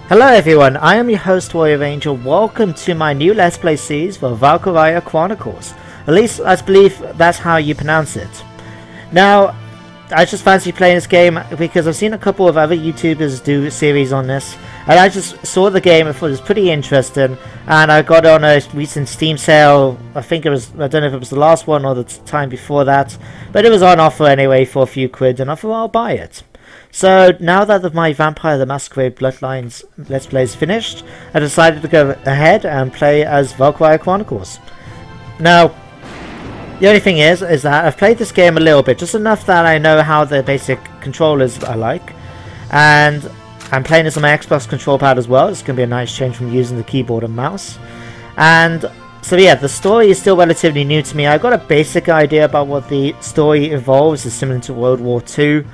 Hello everyone, I am your host Warrior Angel. Welcome to my new Let's Play series for Valkyria Chronicles. At least I believe that's how you pronounce it. Now, I just fancy playing this game because I've seen a couple of other YouTubers do a series on this, and I just saw the game and thought it was pretty interesting, and I got it on a recent Steam sale. I think it was, I don't know if it was the last one or the time before that, but it was on offer anyway for a few quid, and I thought I'll buy it. So now that my Vampire the Masquerade Bloodlines Let's Play is finished, I decided to go ahead and play as Valkyria Chronicles. Now, the only thing is that I've played this game a little bit, just enough that I know how the basic controllers are like, and I'm playing this on my Xbox control pad as well. It's going to be a nice change from using the keyboard and mouse. And so yeah, the story is still relatively new to me. I've got a basic idea about what the story involves. It's similar to World War II.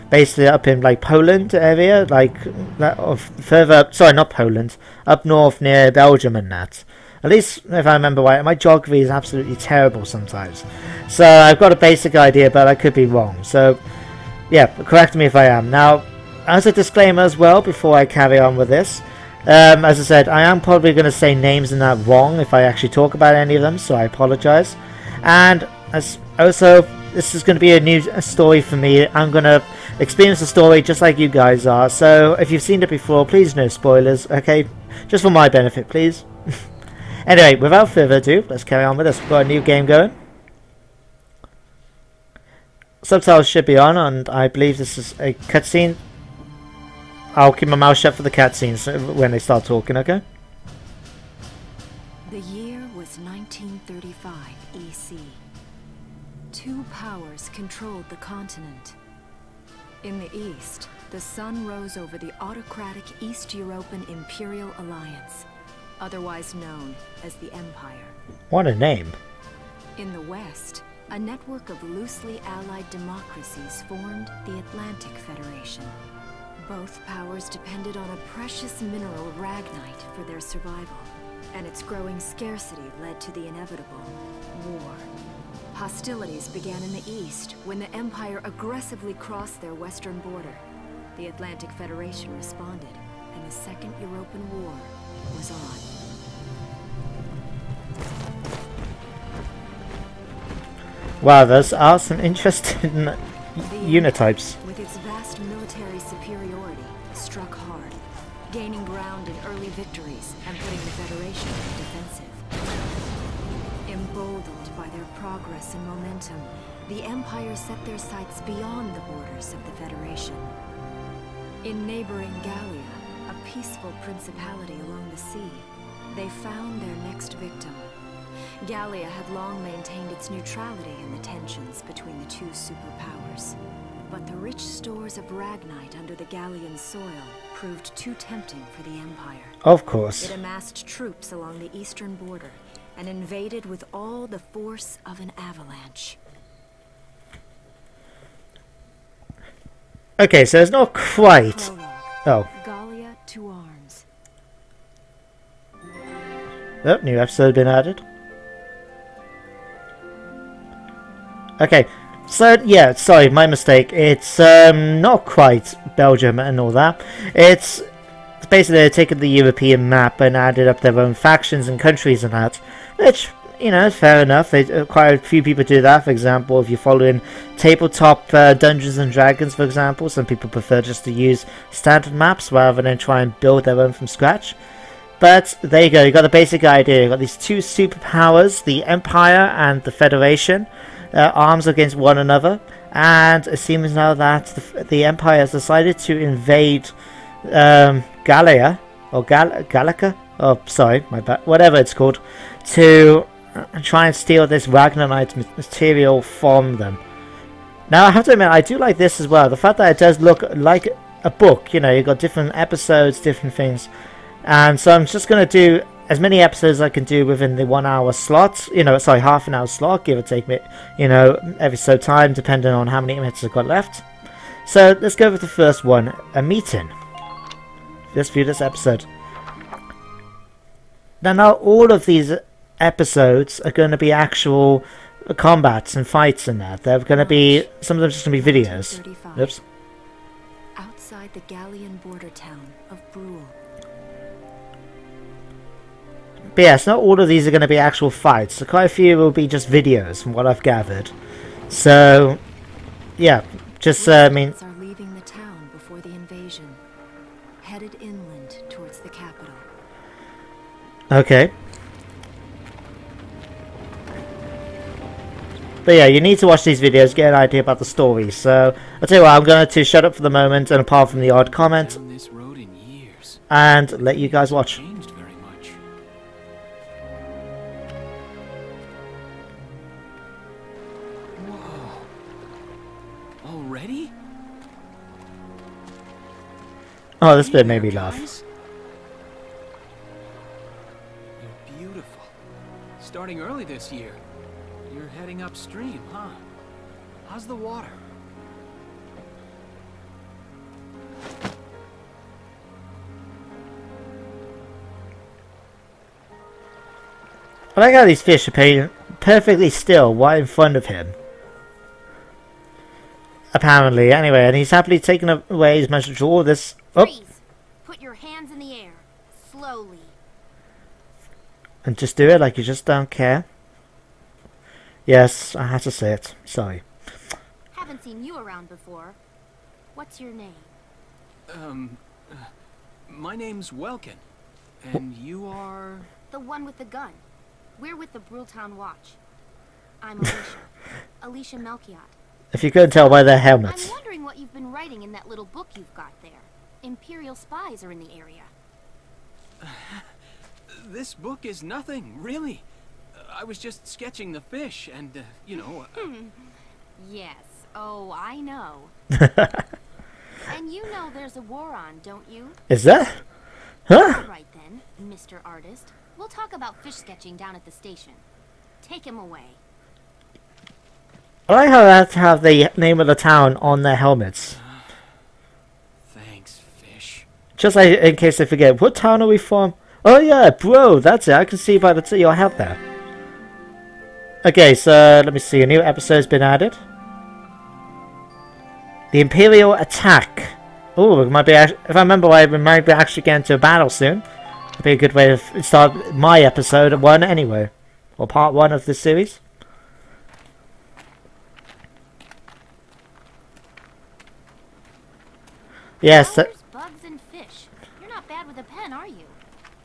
Basically up in like Poland area, like that, or further up, sorry, not Poland, up north near Belgium and that. At least if I remember right, my geography is absolutely terrible sometimes. So I've got a basic idea, but I could be wrong. So yeah, correct me if I am. Now, as a disclaimer as well, before I carry on with this, as I said, I am probably going to say names in that wrong if I actually talk about any of them, so I apologize. And as also, this is going to be a new story for me. I'm going to experience the story just like you guys are. So if you've seen it before, please no spoilers, okay? Just for my benefit, please. Anyway, without further ado, let's carry on with this. We've got a new game going. Subtitles should be on, and I believe this is a cutscene. I'll keep my mouth shut for the cutscenes when they start talking, okay? The year was 1935 EC. Two powers controlled the continent. In the east, the sun rose over the autocratic East European Imperial Alliance, otherwise known as the Empire. What a name. In the west, a network of loosely allied democracies formed the Atlantic Federation. Both powers depended on a precious mineral ragnite for their survival, and its growing scarcity led to the inevitable war. Hostilities began in the east when the Empire aggressively crossed their western border. The Atlantic Federation responded, and the Second European War was on. Wow, those are some interesting unitypes. With its vast military superiority, struck hard, gaining ground in early victories and putting the Federation on the defensive. Emboldened by their progress and momentum, the Empire set their sights beyond the borders of the Federation. In neighboring Gallia, a peaceful principality along the sea, they found their next victim. Gallia had long maintained its neutrality in the tensions between the two superpowers. But the rich stores of ragnite under the Gallian soil proved too tempting for the Empire. Of course. It amassed troops along the eastern border and invaded with all the force of an avalanche. Okay, so it's not quite... Prologue. Oh. Gallia to arms. Oh, new episode been added. Okay, so yeah, sorry, my mistake. It's not quite Belgium and all that. It's basically they've taken the European map and added up their own factions and countries and that, which, you know, is fair enough. Quite a few people do that. For example, if you're following tabletop Dungeons and Dragons, for example, some people prefer just to use standard maps rather than try and build their own from scratch. But there you go, you got the basic idea. You got these two superpowers, the Empire and the Federation, arms against one another, and it seems now that the Empire has decided to invade Gallia, or Gallica, oh sorry, my bad, whatever it's called, to try and steal this Ragnarite material from them. Now I have to admit, I do like this as well, the fact that it does look like a book, you know, you've got different episodes, different things, and so I'm just going to do as many episodes as I can do within the 1 hour slot, you know, sorry, half an hour slot, give or take, you know, every so time, depending on how many minutes I've got left. So let's go with the first one, a meeting. Let's view this episode. Now all of these episodes are going to be actual combats and fights and that. They're going to be, some of them just going to be videos. Oops. Outside the Gallian border town of Brule, But yes, not all of these are going to be actual fights. So quite a few will be just videos from what I've gathered. So, yeah, just, I mean... are leaving the town before the invasion, headed inland towards the capital. Okay. But yeah, you need to watch these videos, get an idea about the story. So, I'll tell you what, I'm going to shut up for the moment, and apart from the odd comment, and let you guys watch. Already? Oh, this bit made me laugh. You're beautiful. Starting early this year. You're heading upstream, huh? How's the water? I like how these fish are paying perfectly still right in front of him. Apparently, anyway, and he's happily taking away his measure to all this. Oh. Freeze! Put your hands in the air. Slowly. And just do it like you just don't care. Yes, I had to say it. Sorry. Haven't seen you around before. What's your name? My name's Welkin. And you are... The one with the gun. We're with the Brultown Watch. I'm Alicia. Alicia Melchiot. If you couldn't tell by their helmets. I'm wondering what you've been writing in that little book you've got there. Imperial spies are in the area. This book is nothing, really. I was just sketching the fish and, you know... Yes. Oh, I know. And you know there's a war on, don't you? Is that? Huh? All right then, Mr. Artist. We'll talk about fish sketching down at the station. Take him away. I like how they have to have the name of the town on their helmets. Thanks, fish. Just like in case they forget, what town are we from? Oh yeah, bro, that's it. I can see by the your hat there. Okay, so let me see. A new episode's been added. The Imperial Attack. Oh, it might be. If I remember right, we might be actually getting to a battle soon. It'd be a good way to start my episode 1 anyway, or part 1 of this series. Yes. Bugs and fish. You're not bad with a pen, are you?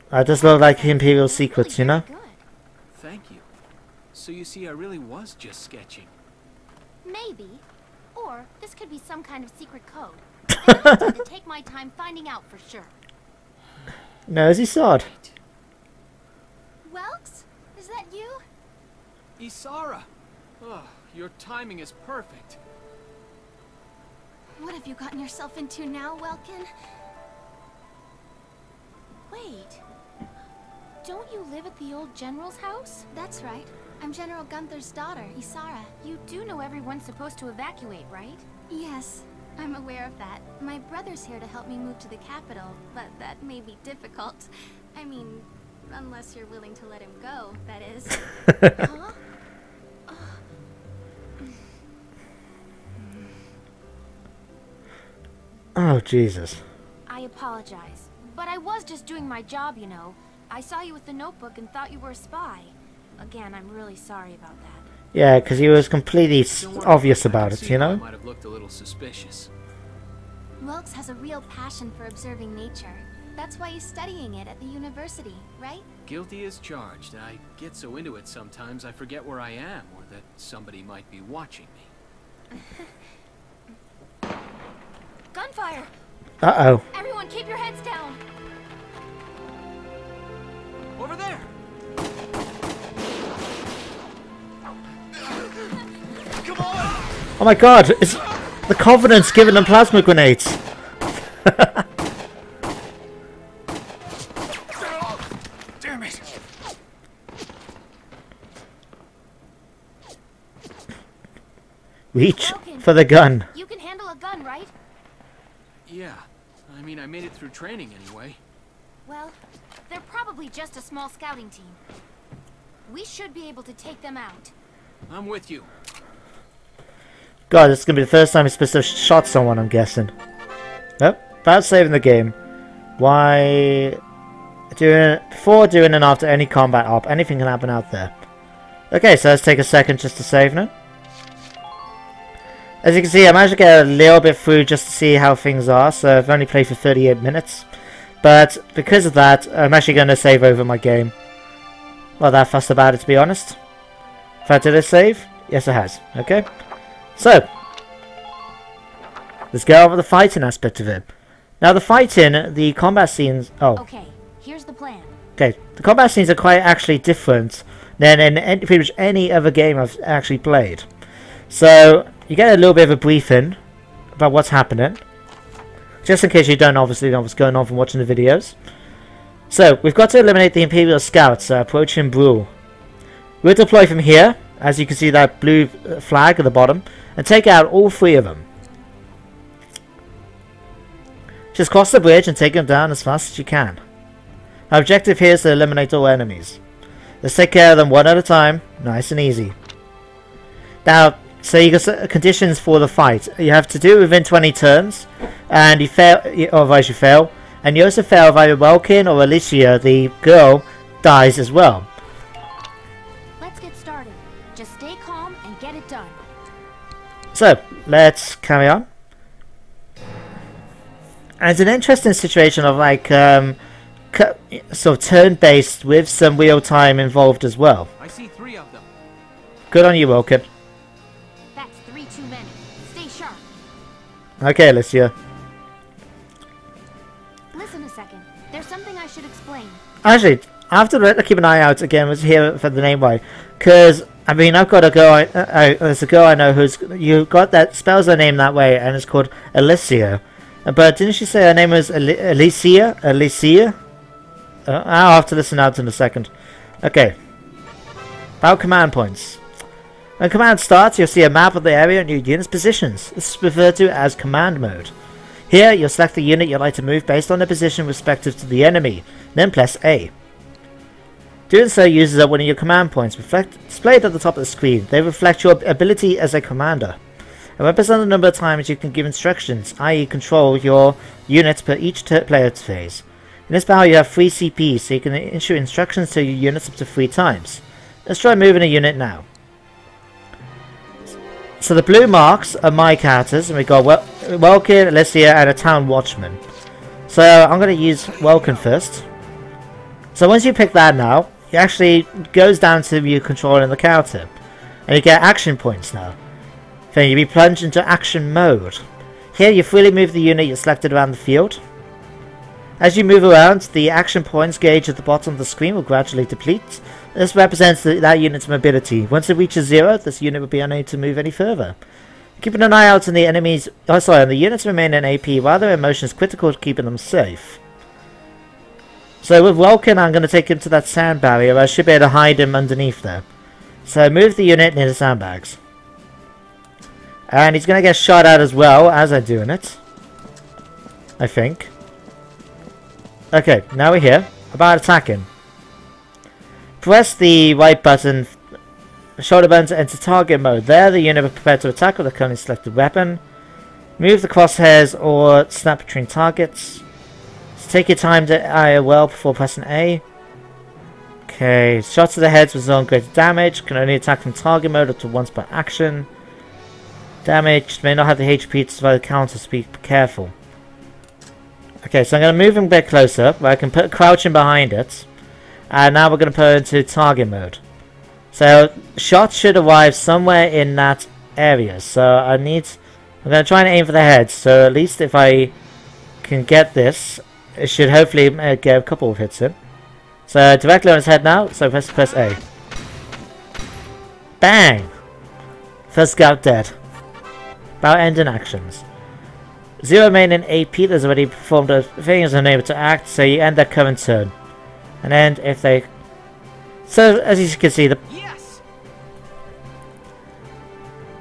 That does look like Imperial secrets, you know. Thank you. So you see, I really was just sketching. Maybe. Or this could be some kind of secret code. I need to take my time finding out for sure. Nosy sod. Welks? Is that you? Isara! Oh, your timing is perfect. What have you gotten yourself into now, Welkin? Wait. Don't you live at the old general's house? That's right. I'm General Gunther's daughter, Isara. You do know everyone's supposed to evacuate, right? Yes, I'm aware of that. My brother's here to help me move to the capital, but that may be difficult. I mean, unless you're willing to let him go, that is. Huh? Oh, Jesus. I apologize, but I was just doing my job, you know. I saw you with the notebook and thought you were a spy. Again, I'm really sorry about that. Yeah, because he was completely obvious about it, you know? Might have looked a little suspicious. Welks has a real passion for observing nature. That's why he's studying it at the university, right? Guilty as charged. I get so into it sometimes I forget where I am or that somebody might be watching me. Gunfire! Uh-oh. Everyone keep your heads down! Over there! Come on! Oh my god, it's the Covenant's giving them plasma grenades. Damn it! Reach Welkin, for the gun. You can handle a gun, right? Yeah. I mean, I made it through training anyway. Well, they're probably just a small scouting team. We should be able to take them out. I'm with you. God, this is going to be the first time he's supposed to have shot someone, I'm guessing. Nope, about saving the game. Why... before, during, and after any combat op. Anything can happen out there. Okay, so let's take a second just to save now. As you can see, I managed to get a little bit through just to see how things are, so I've only played for 38 minutes. But because of that, I'm actually going to save over my game. Not that fussed about it, to be honest. In fact, did it save? Yes, it has. Okay. So, let's go over the fighting aspect of it. Now, the fighting, the combat scenes... Oh. Okay, here's the plan. Okay, the combat scenes are quite actually different than in pretty much any other game I've actually played. So, you get a little bit of a briefing about what's happening. Just in case you don't obviously know what's going on from watching the videos. So, we've got to eliminate the Imperial Scouts approaching Brule. We'll deploy from here, as you can see that blue flag at the bottom, and take out all 3 of them. Just cross the bridge and take them down as fast as you can. Our objective here is to eliminate all enemies. Let's take care of them one at a time, nice and easy. Now, so you can set conditions for the fight. You have to do it within 20 turns, and you fail, otherwise you fail. And you also fail if either Welkin or Alicia, the girl, dies as well. Let's get started. Just stay calm and get it done. So, let's carry on. And it's an interesting situation of like, sort of turn-based with some real-time involved as well. I see 3 of them. Good on you, Welkin. That's 3 too many. Stay sharp. Okay, Alicia. Listen a second. There's something I should explain. Actually, I have to keep an eye out again was here for the name right, because I mean I've got a girl. There's a girl I know who's got that spells her name that way, and it's called Alicia. But didn't she say her name was Alicia? Alicia? I'll have to listen out in a second. Okay. About command points. When command starts, you'll see a map of the area and your unit's positions. This is referred to as command mode. Here, you'll select the unit you'd like to move based on their position respective to the enemy, then press A. Doing so uses up one of your command points displayed at the top of the screen. They reflect your ability as a commander, and represent the number of times you can give instructions, i.e. control your units per each player phase. In this battle you have 3 CP, so you can issue instructions to your units up to 3 times. Let's try moving a unit now. So the blue marks are my characters, and we've got Welkin, Alicia, and a town watchman. So I'm going to use Welkin first. So once you pick that now, it actually goes down to you controlling the character. And you get action points now. Then you'll be plunged into action mode. Here you freely move the unit you selected around the field. As you move around, the action points gauge at the bottom of the screen will gradually deplete. This represents that unit's mobility. Once it reaches 0, this unit will be unable to move any further. Keeping an eye out on the enemies. The units remain in AP while their motion is critical to keeping them safe. So with Welkin, I'm going to take him to that sand barrier. I should be able to hide him underneath there. So move the unit near the sandbags. And he's going to get shot at as well as I'm doing it, I think. Okay, now we're here. About attacking. Press the right button, shoulder button to enter target mode. There, the unit will prepare to attack with a currently selected weapon. Move the crosshairs or snap between targets. So take your time to eye well before pressing A. Okay, shots to the heads result in greater damage. Can only attack from target mode up to once per action. Damage may not have the HP to survive the counter, so be careful. Okay, so I'm going to move him a bit closer, where I can put crouching behind it. And now we're going to put it into target mode. So, shots should arrive somewhere in that area. So, I'm going to try and aim for the head. So, at least if I can get this, it should hopefully get a couple of hits in. So, directly on his head now. So, press A. Bang! First scout dead. About ending actions. 0 remaining AP, there's already performed a thing is unable to act, so you end their current turn. And end if they... So, as you can see, the... Yes!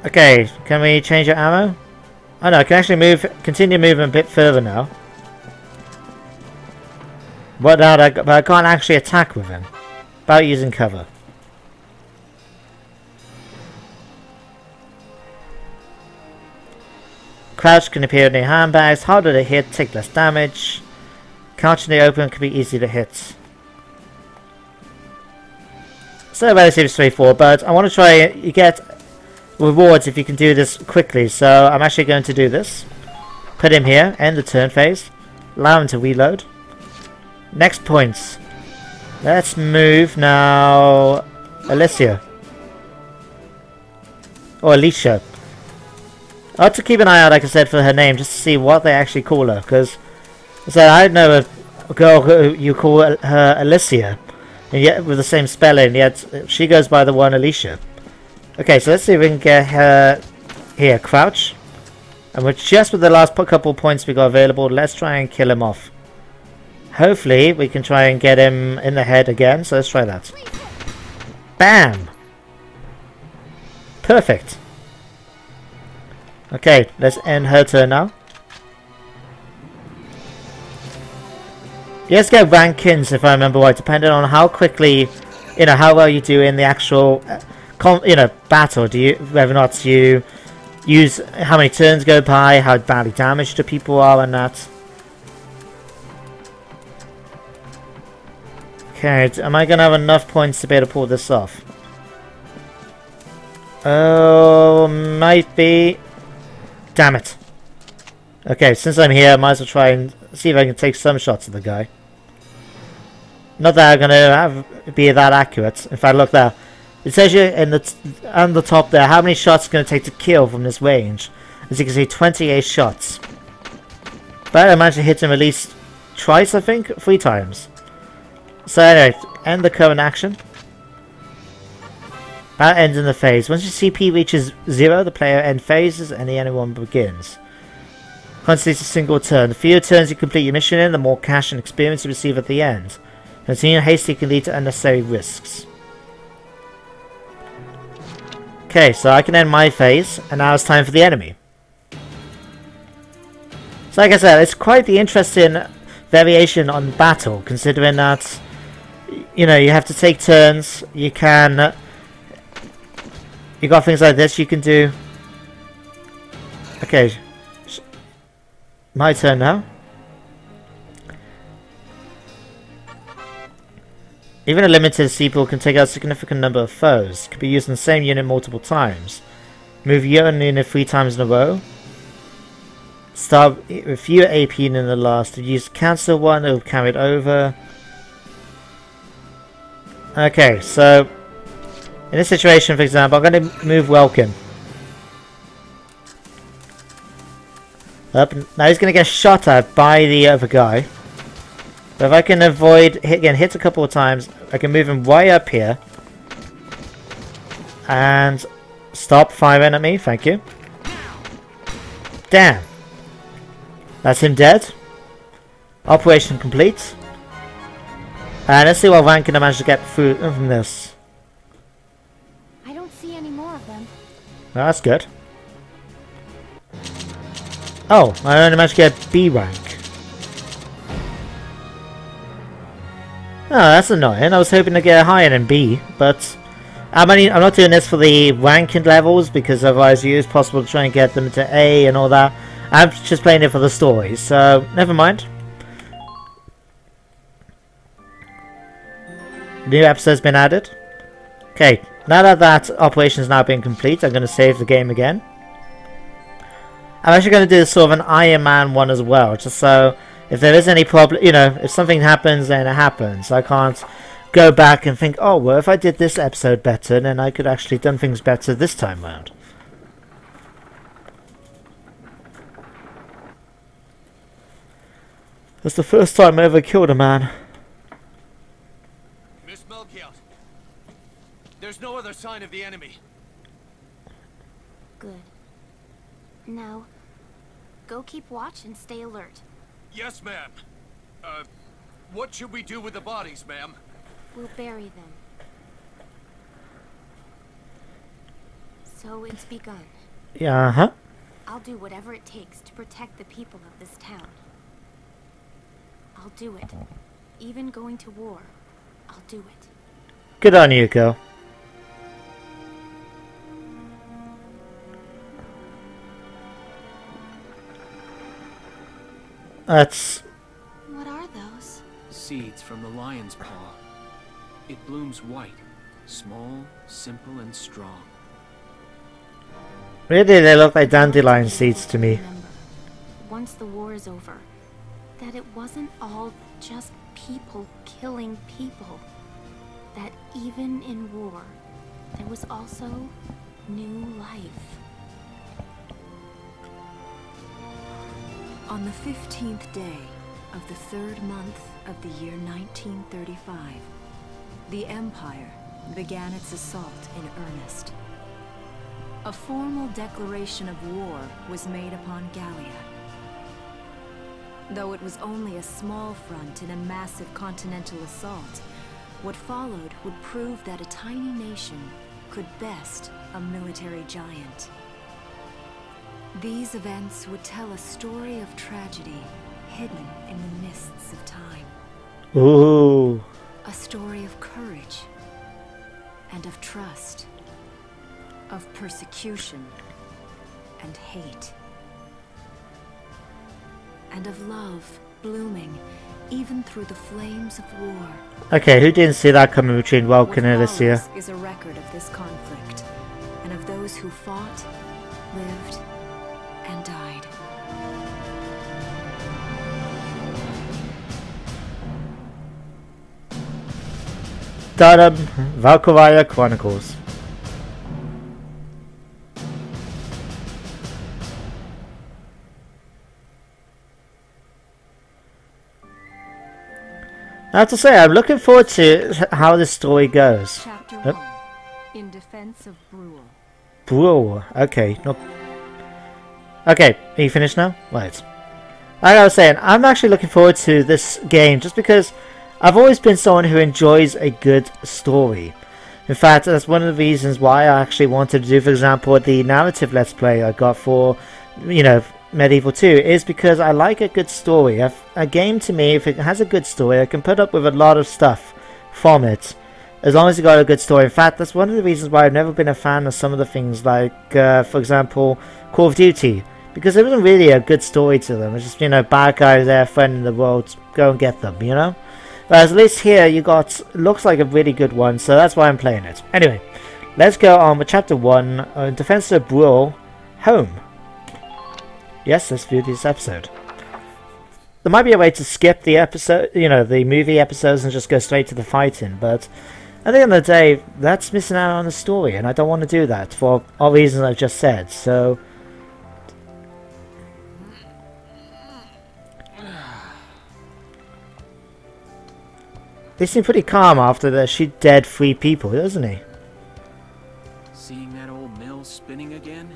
Okay, can we change your ammo? Oh no, I can actually continue moving a bit further now. But I can't actually attack with him. About using cover. Crouch can appear near handbags, harder to hit, take less damage. Couch in the open can be easy to hit. So relatively straightforward, but I want to try. You get rewards if you can do this quickly, so I'm actually going to do this. Put him here, end the turn phase. Allow him to reload. Next points. Let's move now. Alicia. Or Alicia. I have to keep an eye out, like I said, for her name, just to see what they actually call her, because I know a girl who you call her Alicia, and yet with the same spelling, yet she goes by the one Alicia. Okay, so let's see if we can get her here. Crouch. And we're just with the last couple points we got available. Let's try and kill him off. Hopefully, we can try and get him in the head again. So let's try that. Bam! Perfect. Okay, let's end her turn now. You just get rankings, if I remember right, depending on how quickly, how well you do in the actual, battle. Whether or not you use, how many turns go by, how badly damaged the people are, and that. Okay, am I gonna have enough points to be able to pull this off? Oh, might be. Damn it. Okay, since I'm here, I might as well try and see if I can take some shots at the guy. Not that I'm gonna be that accurate. In fact, look there. It says you on the top there how many shots it's gonna take to kill from this range. As you can see, 28 shots. But I managed to hit him at least twice, I think, 3 times. So anyway, end the current action. That ends in the phase. Once your CP reaches 0, the player end phases and the enemy one begins. Constitutes a single turn. The fewer turns you complete your mission in, the more cash and experience you receive at the end. Continuing hasty can lead to unnecessary risks. Okay, so I can end my phase, and now it's time for the enemy. So like I said, it's quite the interesting variation on battle, considering that, you have to take turns, you got things like this you can do. Okay, my turn now. Even a limited C-pool can take out a significant number of foes. It can be used in the same unit multiple times. Move your unit 3 times in a row. Start with fewer AP than the last. Use cancel one, it will carry it over. Okay, so in this situation, for example, I'm going to move Welkin up. Now he's going to get shot at by the other guy. But if I can avoid, hit a couple of times, I can move him way up here. And stop firing at me, thank you. Damn. That's him dead. Operation complete. And let's see what rank can I manage to get through from this. I don't see any more of them. Oh, that's good. Oh, I only managed to get B rank. Oh, that's annoying. I was hoping to get higher than B, but I'm not doing this for the ranking levels because otherwise it's possible to try and get them to A and all that. I'm just playing it for the story, so never mind. New episode's been added. Okay, now that that operation's now been complete, I'm going to save the game again. I'm actually going to do sort of an Iron Man one as well, just so if there is any problem, if something happens, then it happens. I can't go back and think, oh, well, if I did this episode better, then I could actually done things better this time round. That's the first time I ever killed a man. Miss Melchiot, there's no other sign of the enemy. Good. Now, go keep watch and stay alert. Yes, ma'am. What should we do with the bodies, ma'am? We'll bury them. So it's begun. Yeah, uh-huh. I'll do whatever it takes to protect the people of this town. I'll do it. Even going to war, I'll do it. Good on you, girl. That's... What are those? Seeds from the lion's paw. It blooms white, Small, simple, and strong. Really, they look like dandelion seeds to me. Remember, once the war is over, that it wasn't all just people killing people. That even in war, there was also new life. On the 15th day of the 3rd month of the year 1935, the Empire began its assault in earnest. A formal declaration of war was made upon Gallia. Though it was only a small front in a massive continental assault, what followed would prove that a tiny nation could best a military giant. These events would tell a story of tragedy hidden in the mists of time. Ooh. A story of courage and of trust, of persecution and hate, and of love blooming even through the flames of war. Okay, who didn't see that coming between Welkin and What Alicia? follows is a record of this conflict, and of those who fought, lived, and died. Dada, Valkyria Chronicles. I have to say, I'm looking forward to how this story goes. Chapter 1. In Defense of Brule. Brule, okay. No. Okay, are you finished now? Right. Like I was saying, I'm actually looking forward to this game just because I've always been someone who enjoys a good story. In fact, that's one of the reasons why I actually wanted to do, for example, the narrative Let's Play I got for, you know, Medieval 2, is because I like a good story. A game, to me, if it has a good story, I can put up with a lot of stuff from it, as long as it got a good story. In fact, that's one of the reasons why I've never been a fan of some of the things like, for example, Call of Duty, because there wasn't really a good story to them. It's just, you know, bad guys there, friend in the world, go and get them, you know? Whereas at least here, you got, looks like a really good one, so that's why I'm playing it. Anyway, let's go on with Chapter 1, Defense of Brule, Home. Yes, let's view this episode. There might be a way to skip the episode, you know, the movie episodes and just go straight to the fighting, but at the end of the day, that's missing out on the story, and I don't want to do that for all reasons I've just said, so... They seem pretty calm after they shoot dead 3 people, doesn't he? Seeing that old mill spinning again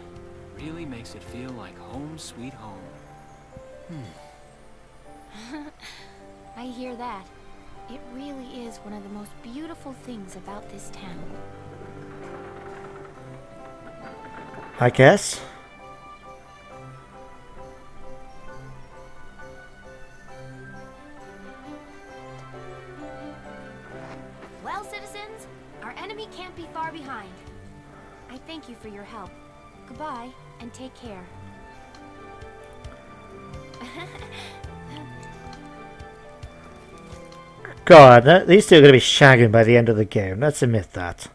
really makes it feel like home sweet home. I hear that. It really is one of the most beautiful things about this town. I guess. Well, citizens, our enemy can't be far behind. I thank you for your help. Goodbye, and take care. God, these two are going to be shagging by the end of the game. Let's admit that.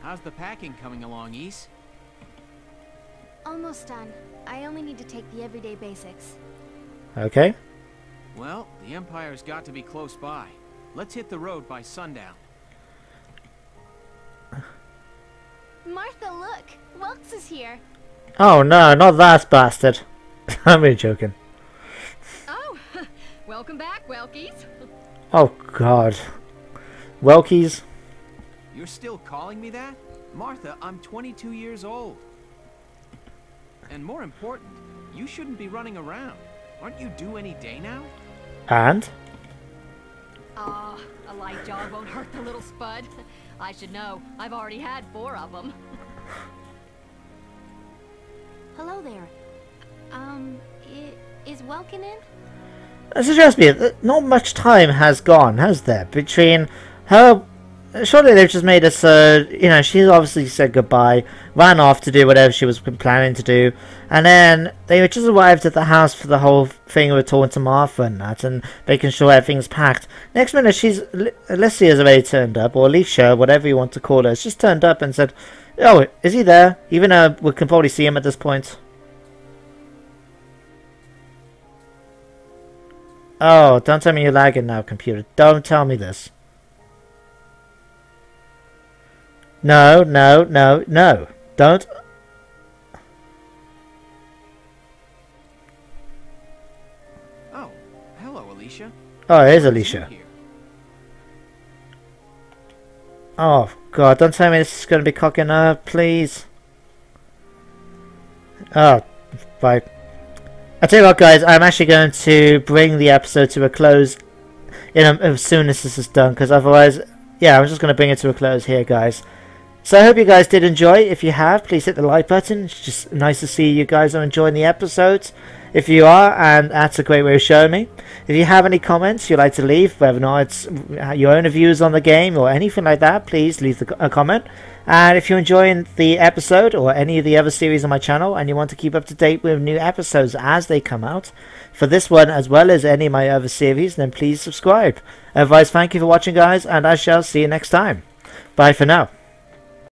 How's the packing coming along, Ys? Almost done. I only need to take the everyday basics. Okay. Well, the Empire's got to be close by. Let's hit the road by sundown. Martha, look! Wilkes is here! Oh no, not that bastard. I'm really joking. Oh, welcome back, Welkies. Oh god. Welkies? You're still calling me that? Martha, I'm 22 years old. And more important, you shouldn't be running around. Aren't you due any day now? And? Ah, a light jog won't hurt the little spud. I should know. I've already had 4 of them. Hello there. Is Welkin in? This suggests me that not much time has gone, has there, between her surely they've just made it so, you know, she obviously said goodbye, ran off to do whatever she was planning to do, and then they just arrived at the house for the whole thing with talking to Martha and that, and making sure everything's packed. Next minute, Alicia's already turned up, or Alicia, whatever you want to call her, has just turned up and said, oh, is he there? Even though we can probably see him at this point. Oh, don't tell me you're lagging now, computer. Don't tell me this. No, no, no, no. Don't. Oh, hello, Alicia. Oh, it is Alicia. Oh, God, don't tell me this is going to be cocking up, please. Oh, right. I tell you what, guys, I'm actually going to bring the episode to a close as soon as this is done, because otherwise, yeah, I'm just going to bring it to a close here, guys. So I hope you guys did enjoy. If you have, please hit the like button. It's just nice to see you guys are enjoying the episodes. If you are, and that's a great way of showing me. If you have any comments you'd like to leave, whether or not it's your own views on the game or anything like that, please leave a comment. And if you're enjoying the episode or any of the other series on my channel and you want to keep up to date with new episodes as they come out, for this one as well as any of my other series, then please subscribe. Otherwise, thank you for watching, guys, and I shall see you next time. Bye for now.